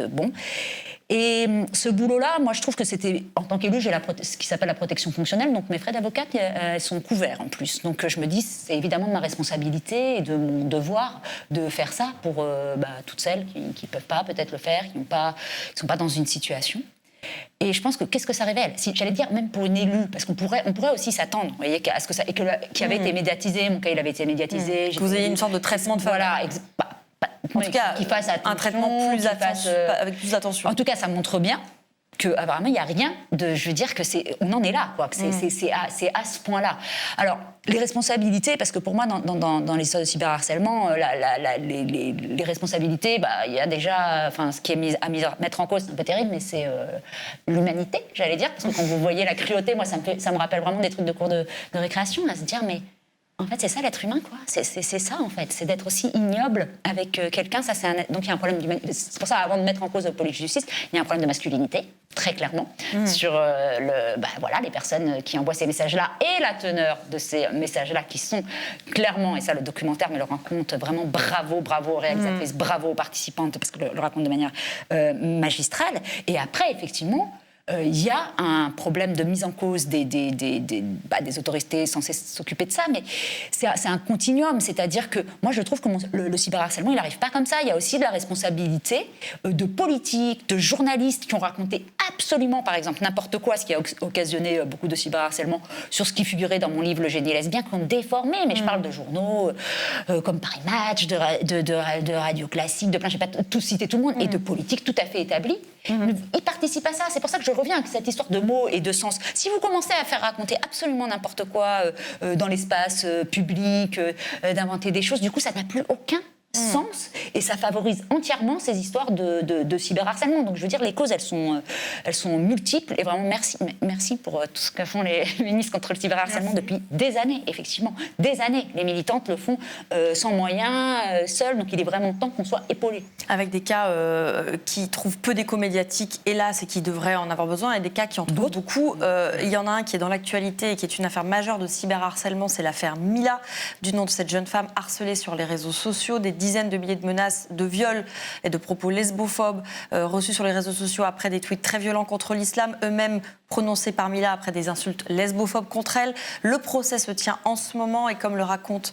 Et ce boulot-là, moi, je trouve que c'était, en tant qu'élu, j'ai ce qui s'appelle la protection fonctionnelle, donc mes frais d'avocate, elles sont couverts en plus. Donc je me dis, c'est évidemment de ma responsabilité et de mon devoir de faire ça pour toutes celles qui ne peuvent pas peut-être le faire, qui ne sont pas dans une situation. Et je pense que qu'est-ce que ça révèle? J'allais dire même pour une élue, parce qu'on pourrait aussi s'attendre, vous voyez, à ce que ça, qui avait été médiatisé, mon cas il avait été médiatisé. Que vous ayez une sorte de traitement de faveur. Voilà, en tout cas, qu'il fasse attention, un traitement avec plus d'attention. En tout cas, ça montre bien qu'apparemment, il n'y a rien de... Je veux dire on en est là, quoi. C'est à ce point-là. Alors, les responsabilités, parce que pour moi, dans les histoires de cyberharcèlement, les responsabilités, il y a déjà... Enfin, ce qui est à mettre en cause, c'est un peu terrible, mais c'est l'humanité, j'allais dire. Parce que quand vous voyez la cruauté, moi, ça me rappelle vraiment des trucs de cours de récréation, là, se dire, mais... En fait, c'est ça l'être humain, quoi. C'est ça, en fait. C'est d'être aussi ignoble avec quelqu'un. Donc, il y a un problème d'humanité. C'est pour ça, avant de mettre en cause la police de justice, il y a un problème de masculinité, très clairement, sur les personnes qui envoient ces messages-là et la teneur de ces messages-là qui sont clairement, et ça, le documentaire me le raconte vraiment, bravo aux réalisatrices, bravo aux participantes, parce que le raconte de manière magistrale. Et après, effectivement... il y a un problème de mise en cause des autorités censées s'occuper de ça, mais c'est un continuum, c'est-à-dire que moi je trouve que le cyberharcèlement il n'arrive pas comme ça, il y a aussi de la responsabilité de politiques, de journalistes qui ont raconté absolument par exemple n'importe quoi, ce qui a occasionné beaucoup de cyberharcèlement sur ce qui figurait dans mon livre Le génie lesbien, qui ont déformé, mais je parle de journaux comme Paris Match, de Radio Classique, de plein, je ne vais pas tout citer tout le monde, et de politiques tout à fait établies. Ils participent à ça, c'est pour ça que je reviens avec cette histoire de mots et de sens. Si vous commencez à faire raconter absolument n'importe quoi dans l'espace public, d'inventer des choses, du coup ça n'a plus aucun sens et ça favorise entièrement ces histoires de cyberharcèlement. Donc je veux dire, les causes elles sont multiples et vraiment merci pour tout ce que font les féministes contre le cyberharcèlement depuis des années, effectivement, des années. Les militantes le font sans moyens, seules, donc il est vraiment temps qu'on soit épaulés. Avec des cas qui trouvent peu d'écho médiatique, hélas, et qui devraient en avoir besoin, et des cas qui en trouvent beaucoup. Il y en a un qui est dans l'actualité et qui est une affaire majeure de cyberharcèlement, c'est l'affaire Mila, du nom de cette jeune femme harcelée sur les réseaux sociaux, des dizaines de milliers de menaces de viol et de propos lesbophobes reçus sur les réseaux sociaux après des tweets très violents contre l'islam, eux-mêmes prononcés par Mila après des insultes lesbophobes contre elle. Le procès se tient en ce moment et comme le raconte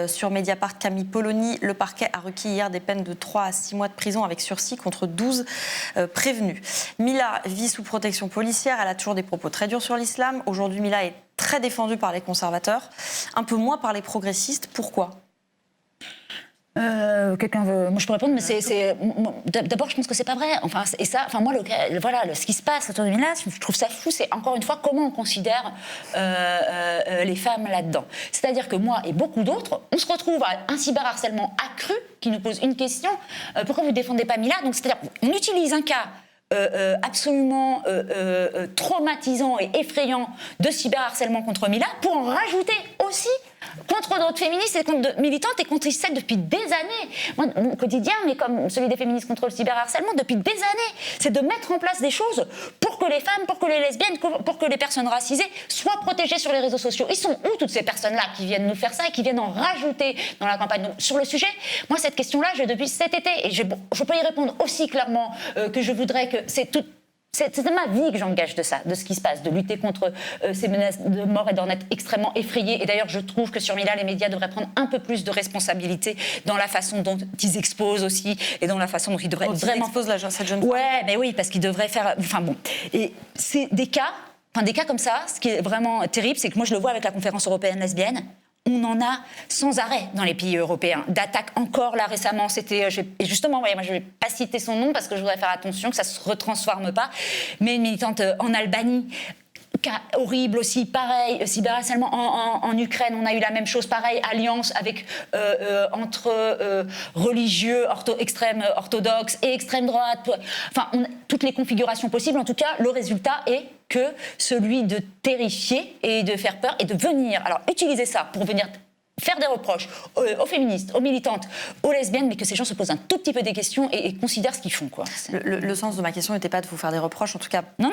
sur Mediapart Camille Polony, le parquet a requis hier des peines de 3 à 6 mois de prison avec sursis contre 12 prévenus. Mila vit sous protection policière, elle a toujours des propos très durs sur l'islam. Aujourd'hui, Mila est très défendue par les conservateurs, un peu moins par les progressistes. Pourquoi ? Quelqu'un veut... Moi, je peux répondre, mais d'abord, je pense que c'est pas vrai. Enfin, et ça, enfin, moi, ce qui se passe autour de Mila, je trouve ça fou, c'est encore une fois comment on considère les femmes là-dedans. C'est-à-dire que moi et beaucoup d'autres, on se retrouve à un cyberharcèlement accru qui nous pose une question. Pourquoi vous ne défendez pas Mila ? Donc, c'est-à-dire qu'on utilise un cas absolument traumatisant et effrayant de cyberharcèlement contre Mila pour en rajouter aussi contre d'autres féministes et contre militantes et contre celles depuis des années. Moi, mon quotidien, mais comme celui des féministes contre le cyberharcèlement, depuis des années, c'est de mettre en place des choses pour que les femmes, pour que les lesbiennes, pour que les personnes racisées soient protégées sur les réseaux sociaux. Ils sont où toutes ces personnes-là qui viennent nous faire ça et qui viennent en rajouter dans la campagne ? Donc, sur le sujet, moi, cette question-là, j'ai depuis cet été et je peux y répondre aussi clairement que je voudrais que c'est de ma vie que j'engage de ça, de ce qui se passe, de lutter contre ces menaces de mort et d'en être extrêmement effrayée. Et d'ailleurs, je trouve que sur Mila, les médias devraient prendre un peu plus de responsabilité dans la façon dont ils exposent aussi et dans la façon dont ils devraient vraiment... Ils exposent cette jeune femme. Ouais, mais oui, parce qu'ils devraient faire... Enfin bon, et c'est des cas comme ça, ce qui est vraiment terrible, c'est que moi, je le vois avec la conférence européenne lesbienne. On en a sans arrêt dans les pays européens. D'attaques encore, là, récemment, c'était... Et justement, moi, je ne vais pas citer son nom parce que je voudrais faire attention que ça ne se retransforme pas, mais une militante en Albanie, cas horrible aussi, pareil, cyberharcèlement en Ukraine, on a eu la même chose, pareil, alliance avec, entre religieux, extrême orthodoxe et extrême droite. Enfin, toutes les configurations possibles. En tout cas, le résultat est que celui de terrifier et de faire peur et de venir, alors utiliser ça pour venir faire des reproches aux féministes, aux militantes, aux lesbiennes, mais que ces gens se posent un tout petit peu des questions et considèrent ce qu'ils font, quoi. Le sens de ma question n'était pas de vous faire des reproches, en tout cas. Non,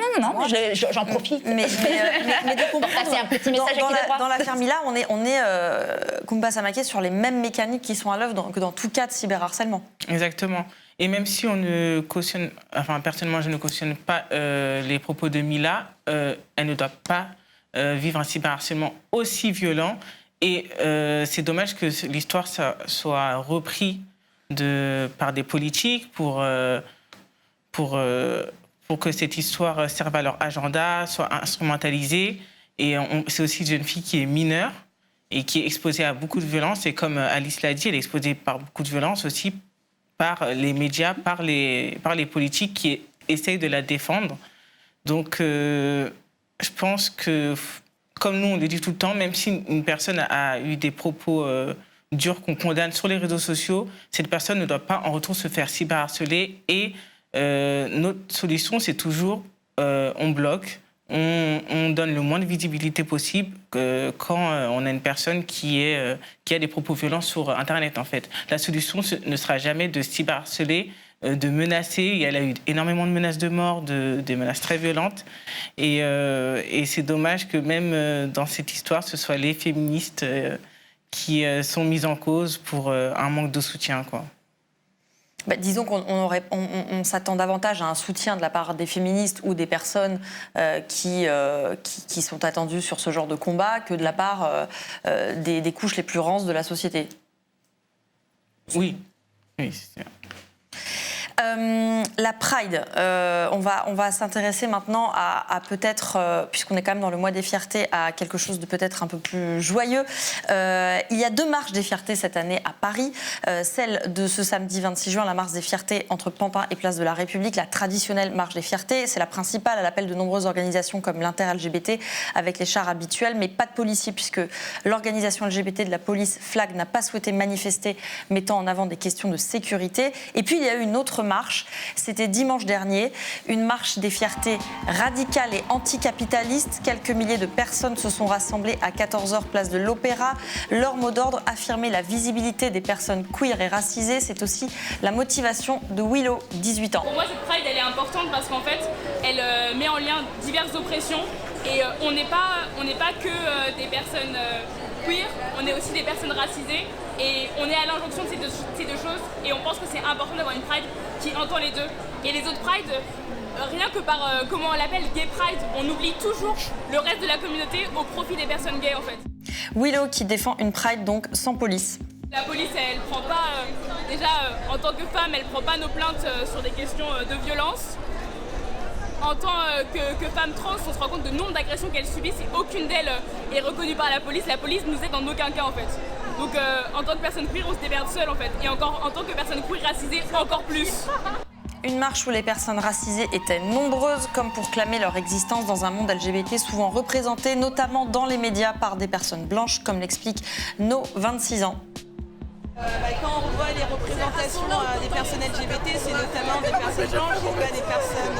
j'en profite. Mais de comprendre, c'est un petit message dans l'affaire Mila, on est Koumba Samake, sur les mêmes mécaniques qui sont à l'œuvre que dans tout cas de cyberharcèlement. Exactement. Et même si on ne cautionne, enfin personnellement je ne cautionne pas les propos de Mila, elle ne doit pas vivre un cyberharcèlement aussi violent. Et c'est dommage que l'histoire soit reprise par des politiques pour que cette histoire serve à leur agenda, soit instrumentalisée. Et c'est aussi une jeune fille qui est mineure et qui est exposée à beaucoup de violence. Et comme Alice l'a dit, elle est exposée par beaucoup de violence aussi par les médias, par les politiques qui essayent de la défendre. Donc, je pense que, comme nous, on le dit tout le temps, même si une personne a eu des propos durs qu'on condamne sur les réseaux sociaux, cette personne ne doit pas en retour se faire cyberharceler. Et notre solution, c'est toujours on bloque, on donne le moins de visibilité possible quand on a une personne qui a des propos violents sur Internet, en fait. La solution ne sera jamais de cyberharceler, de menacer. Elle a eu énormément de menaces de mort, des menaces très violentes. Et c'est dommage que même dans cette histoire, ce soit les féministes qui sont mises en cause pour un manque de soutien, quoi. Disons qu'on s'attend davantage à un soutien de la part des féministes ou des personnes qui sont attendues sur ce genre de combat que de la part des couches les plus rances de la société. Oui, c'est sûr. La Pride, on va s'intéresser maintenant à peut-être, puisqu'on est quand même dans le mois des fiertés, à quelque chose de peut-être un peu plus joyeux. Il y a 2 marches des fiertés cette année à Paris. Celle de ce samedi 26 juin, la marche des fiertés entre Pantin et Place de la République, la traditionnelle marche des fiertés. C'est la principale à l'appel de nombreuses organisations comme l'Inter-LGBT avec les chars habituels, mais pas de policiers puisque l'organisation LGBT de la police FLAG n'a pas souhaité manifester, mettant en avant des questions de sécurité. Et puis il y a eu une autre marche, c'était dimanche dernier, une marche des fiertés radicales et anticapitalistes. Quelques milliers de personnes se sont rassemblées à 14h place de l'Opéra. Leur mot d'ordre, affirmer la visibilité des personnes queer et racisées. C'est aussi la motivation de Willow, 18 ans. Pour moi, cette Pride, elle est importante parce qu'en fait, elle met en lien diverses oppressions et on n'est pas que des personnes queer, on est aussi des personnes racisées et on est à l'injonction de ces deux choses et on pense que c'est important d'avoir une Pride qui entend les deux. Et les autres Prides, rien que par, comment on l'appelle, Gay Pride, on oublie toujours le reste de la communauté au profit des personnes gays en fait. Willow qui défend une Pride donc sans police. La police, elle prend pas, en tant que femme, elle prend pas nos plaintes sur des questions de violence. En tant que femme trans, on se rend compte du nombre d'agressions qu'elles subissent et aucune d'elles est reconnue par la police. La police nous aide en aucun cas en fait. Donc en tant que personne queer, on se démerde seule en fait. Et encore en tant que personne queer racisée, encore plus. Une marche où les personnes racisées étaient nombreuses, comme pour clamer leur existence dans un monde LGBT souvent représenté, notamment dans les médias, par des personnes blanches, comme l'explique No, 26 ans. Quand on revoit les représentations des personnes LGBT, c'est notamment des personnes blanches et pas des personnes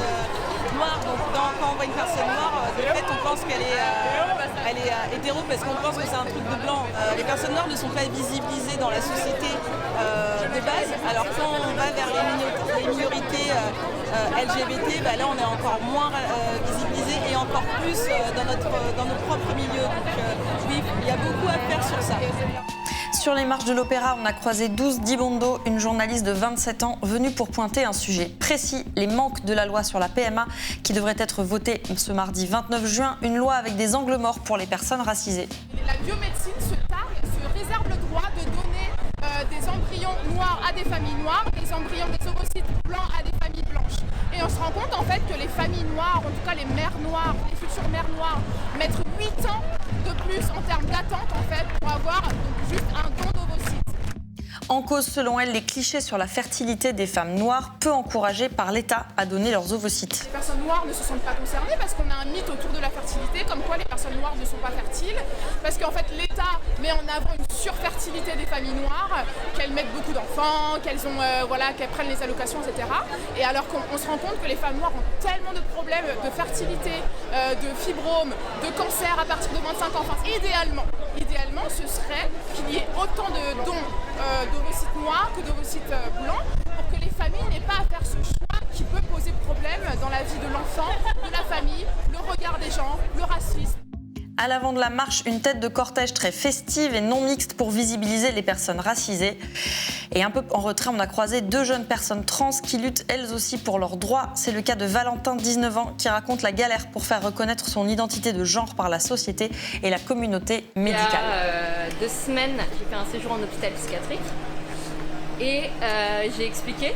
noires. Donc quand on voit une personne noire, de fait on pense qu'elle est hétéro parce qu'on pense que c'est un truc de blanc. Les personnes noires ne sont pas visibilisées dans la société de base. Alors quand on va vers les minorités LGBT, là on est encore moins visibilisé et encore plus dans notre propre milieu. Donc oui, il y a beaucoup à faire sur ça. Sur les marches de l'Opéra, on a croisé 12 Dibondo, une journaliste de 27 ans, venue pour pointer un sujet précis, les manques de la loi sur la PMA, qui devrait être votée ce mardi 29 juin, une loi avec des angles morts pour les personnes racisées. La biomédecine se réserve le droit de donner des embryons noirs à des familles noires, des embryons des ovocytes blancs à des familles blanches. Et on se rend compte en fait que les familles noires, en tout cas les mères noires, les futures mères noires, mettent 8 ans de plus en termes d'attente en fait pour avoir juste un don d'ovocytes. En cause, selon elle, les clichés sur la fertilité des femmes noires, peu encouragées par l'État à donner leurs ovocytes. Les personnes noires ne se sentent pas concernées parce qu'on a un mythe autour de la fertilité, comme quoi les personnes noires ne sont pas fertiles, parce qu'en fait l'État met en avant une surfertilité des familles noires, qu'elles mettent beaucoup d'enfants, qu'elles prennent les allocations, etc. Et alors qu'on se rend compte que les femmes noires ont tellement de problèmes de fertilité, de fibromes, de cancer à partir de 25 ans. Enfin, idéalement, ce serait qu'il y ait autant de dons d'ovocytes noirs que d'ovocytes blancs pour que les familles n'aient pas à faire ce choix qui peut poser problème dans la vie de l'enfant, de la famille, le regard des gens, le racisme. À l'avant de la marche, une tête de cortège très festive et non mixte pour visibiliser les personnes racisées. Et un peu en retrait, on a croisé 2 jeunes personnes trans qui luttent elles aussi pour leurs droits. C'est le cas de Valentin, 19 ans, qui raconte la galère pour faire reconnaître son identité de genre par la société et la communauté médicale. Il y a 2 semaines, j'ai fait un séjour en hôpital psychiatrique et j'ai expliqué.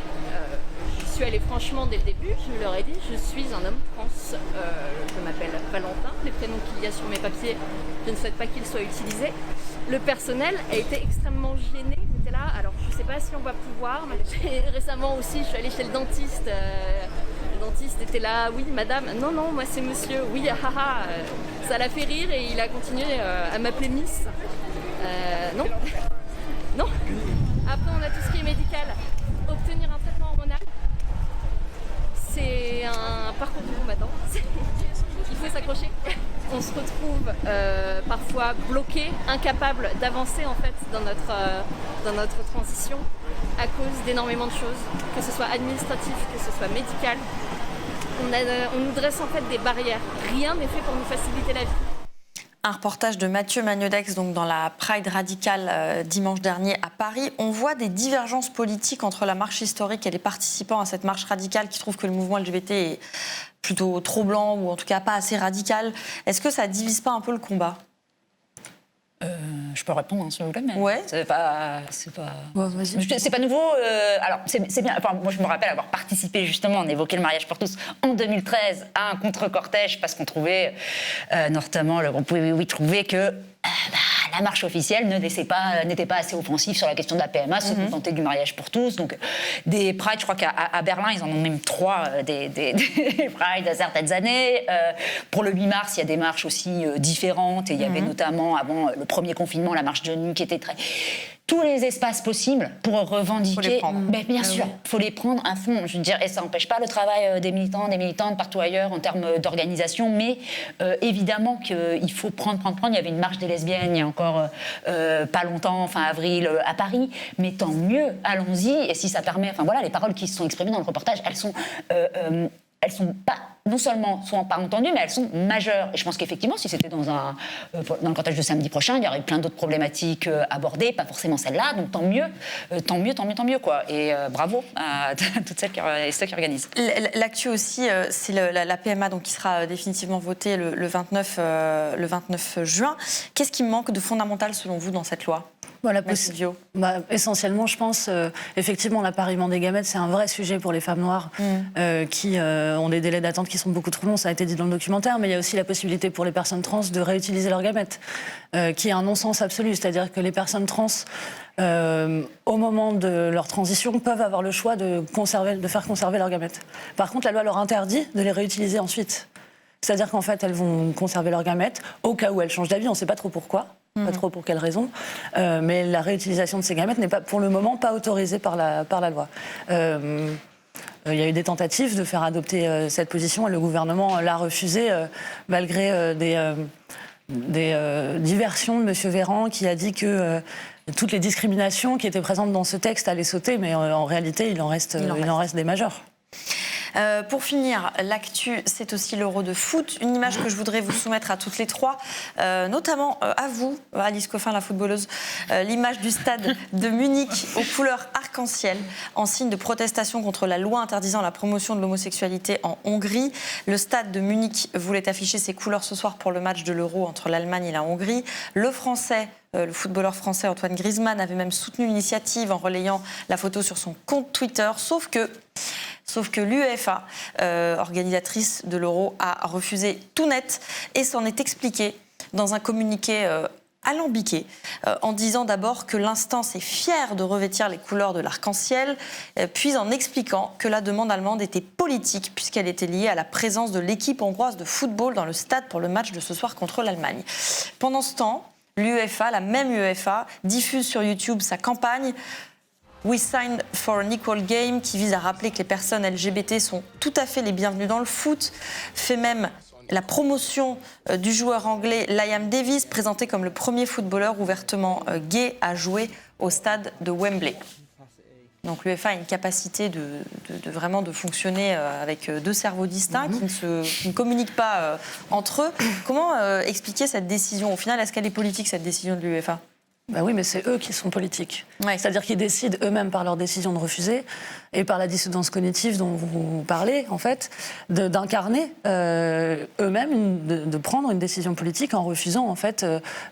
Je suis allée franchement dès le début, je leur ai dit je suis un homme trans, je m'appelle Valentin, les prénoms qu'il y a sur mes papiers, je ne souhaite pas qu'ils soient utilisés. Le personnel a été extrêmement gêné, ils étaient là, alors je ne sais pas si on va pouvoir, mais récemment aussi je suis allée chez le dentiste, le dentiste était là, oui madame, non moi c'est monsieur, oui haha, ça l'a fait rire et il a continué à m'appeler Miss. Non. Après on a tout ce qui est médical, obtenir un traitement hormonal. C'est un parcours du combattant, il faut s'accrocher. On se retrouve parfois bloqué, incapable d'avancer en fait dans notre transition à cause d'énormément de choses, que ce soit administratif, que ce soit médical. On nous dresse en fait des barrières, rien n'est fait pour nous faciliter la vie. Un reportage de Mathieu Magnodex donc dans la Pride radicale dimanche dernier à Paris. On voit des divergences politiques entre la marche historique et les participants à cette marche radicale qui trouvent que le mouvement LGBT est plutôt trop blanc ou en tout cas pas assez radical. Est-ce que ça divise pas un peu le combat ? Je peux répondre, s'il vous plaît, mais ouais. C'est pas nouveau. Alors, c'est bien. Enfin, moi, je me rappelle avoir participé, justement, on évoquait le mariage pour tous, en 2013, à un contre-cortège, parce qu'on trouvait, notamment le groupe Oui trouvait que la marche officielle n'était pas assez offensive sur la question de la PMA, se contenter du mariage pour tous. Donc, des prides, je crois qu'à Berlin, ils en ont même 3 des prides à certaines années. Pour le 8 mars, il y a des marches aussi différentes. Et il y avait notamment, avant le premier confinement, la marche de nuit qui était très... Tous les espaces possibles pour revendiquer. Faut les prendre. Mais bien sûr, il faut les prendre à fond. Je veux dire, et ça n'empêche pas le travail des militants, des militantes partout ailleurs en termes d'organisation, mais évidemment qu'il faut prendre. Il y avait une marche des lesbiennes il y a encore pas longtemps, fin avril, à Paris, mais tant mieux, allons-y. Et si ça permet, enfin voilà, les paroles qui se sont exprimées dans le reportage, elles sont pas, non seulement sont pas entendues, mais elles sont majeures. Et je pense qu'effectivement, si c'était dans le cortège de samedi prochain, il y aurait plein d'autres problématiques abordées, pas forcément celle-là. Donc tant mieux, quoi. Et bravo à toutes celles et ceux qui organisent. L'actu aussi, c'est la PMA donc, qui sera définitivement votée le 29 juin. Qu'est-ce qui manque de fondamental, selon vous, dans cette loi ? Voilà, essentiellement, je pense, effectivement, l'appariement des gamètes, c'est un vrai sujet pour les femmes noires qui ont des délais d'attente qui sont beaucoup trop longs, ça a été dit dans le documentaire, mais il y a aussi la possibilité pour les personnes trans de réutiliser leurs gamètes, qui est un non-sens absolu, c'est-à-dire que les personnes trans, au moment de leur transition, peuvent avoir le choix de faire conserver leurs gamètes. Par contre, la loi leur interdit de les réutiliser ensuite. C'est-à-dire qu'en fait, elles vont conserver leurs gamètes au cas où elles changent d'avis, on ne sait pas trop pourquoi. Pas trop pour quelles raisons, mais la réutilisation de ces gamètes n'est pas, pour le moment, pas autorisée par la loi. Il y a eu des tentatives de faire adopter cette position et le gouvernement l'a refusé malgré des diversions de M. Véran qui a dit que toutes les discriminations qui étaient présentes dans ce texte allaient sauter, mais en réalité, il en reste des majeures. Pour finir, l'actu, c'est aussi l'Euro de foot. Une image que je voudrais vous soumettre à toutes les trois, notamment à vous, Alice Coffin, la footballeuse. L'image du stade de Munich aux couleurs arc-en-ciel, en signe de protestation contre la loi interdisant la promotion de l'homosexualité en Hongrie. Le stade de Munich voulait afficher ses couleurs ce soir pour le match de l'Euro entre l'Allemagne et la Hongrie. Le footballeur français Antoine Griezmann avait même soutenu l'initiative en relayant la photo sur son compte Twitter, sauf que l'UEFA, organisatrice de l'Euro, a refusé tout net et s'en est expliqué dans un communiqué alambiqué, en disant d'abord que l'instance est fière de revêtir les couleurs de l'arc-en-ciel, puis en expliquant que la demande allemande était politique puisqu'elle était liée à la présence de l'équipe hongroise de football dans le stade pour le match de ce soir contre l'Allemagne. Pendant ce temps, l'UEFA, la même UEFA, diffuse sur YouTube sa campagne We Signed for an Equal Game, qui vise à rappeler que les personnes LGBT sont tout à fait les bienvenues dans le foot, fait même la promotion du joueur anglais Liam Davis, présenté comme le premier footballeur ouvertement gay à jouer au stade de Wembley. Donc l'UEFA a une capacité de vraiment de fonctionner avec deux cerveaux distincts qui ne communiquent pas entre eux. Comment expliquer cette décision ? Au final, est-ce qu'elle est politique, cette décision de l'UEFA ? Ben oui, mais c'est eux qui sont politiques. Ouais. C'est-à-dire qu'ils décident eux-mêmes par leur décision de refuser et par la dissonance cognitive dont vous parlez, en fait, d'incarner eux-mêmes, de prendre une décision politique en refusant, en fait,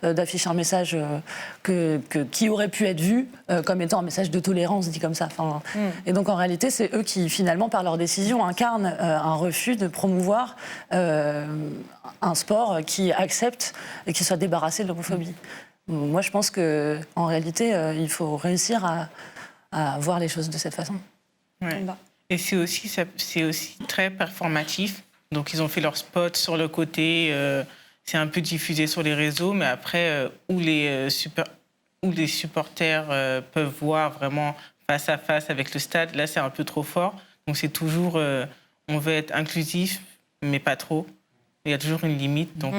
d'afficher un message qui aurait pu être vu comme étant un message de tolérance, dit comme ça. Enfin, et donc, en réalité, c'est eux qui, finalement, par leur décision, incarnent un refus de promouvoir un sport qui accepte et qui soit débarrassé de l'homophobie. Moi, je pense qu'en réalité, il faut réussir à voir les choses de cette façon. Ouais. Et c'est aussi très performatif. Donc, ils ont fait leur spot sur le côté. C'est un peu diffusé sur les réseaux, mais après, où les supporters peuvent voir vraiment face à face avec le stade, là, c'est un peu trop fort. Donc, c'est toujours... on veut être inclusif, mais pas trop. Il y a toujours une limite, donc...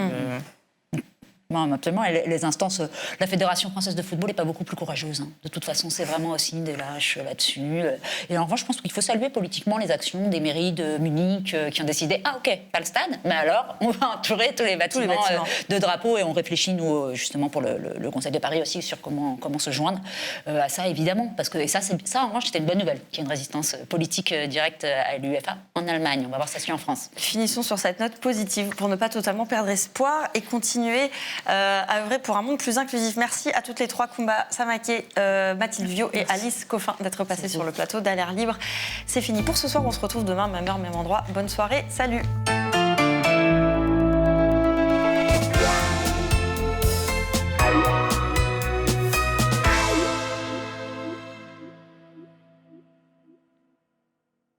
Non, absolument. Et les instances, la Fédération française de football n'est pas beaucoup plus courageuse. Hein. De toute façon, c'est vraiment aussi des lâches là-dessus. Et en revanche, je pense qu'il faut saluer politiquement les actions des mairies de Munich qui ont décidé, ah ok, pas le stade, mais alors on va entourer tous les bâtiments, de drapeaux et on réfléchit, nous, justement, pour le Conseil de Paris aussi, sur comment se joindre à ça, évidemment. Parce que ça, en revanche, c'était une bonne nouvelle, qu'il y ait une résistance politique directe à l'UEFA en Allemagne. On va voir ça suit en France. Finissons sur cette note positive pour ne pas totalement perdre espoir et continuer à œuvrer pour un monde plus inclusif. Merci à toutes les trois, Koumba Samaké, Mathilde Viau et Alice Coffin, d'être passées sur le plateau d'À l'air libre. C'est fini pour ce soir, on se retrouve demain, même heure, même endroit. Bonne soirée, salut.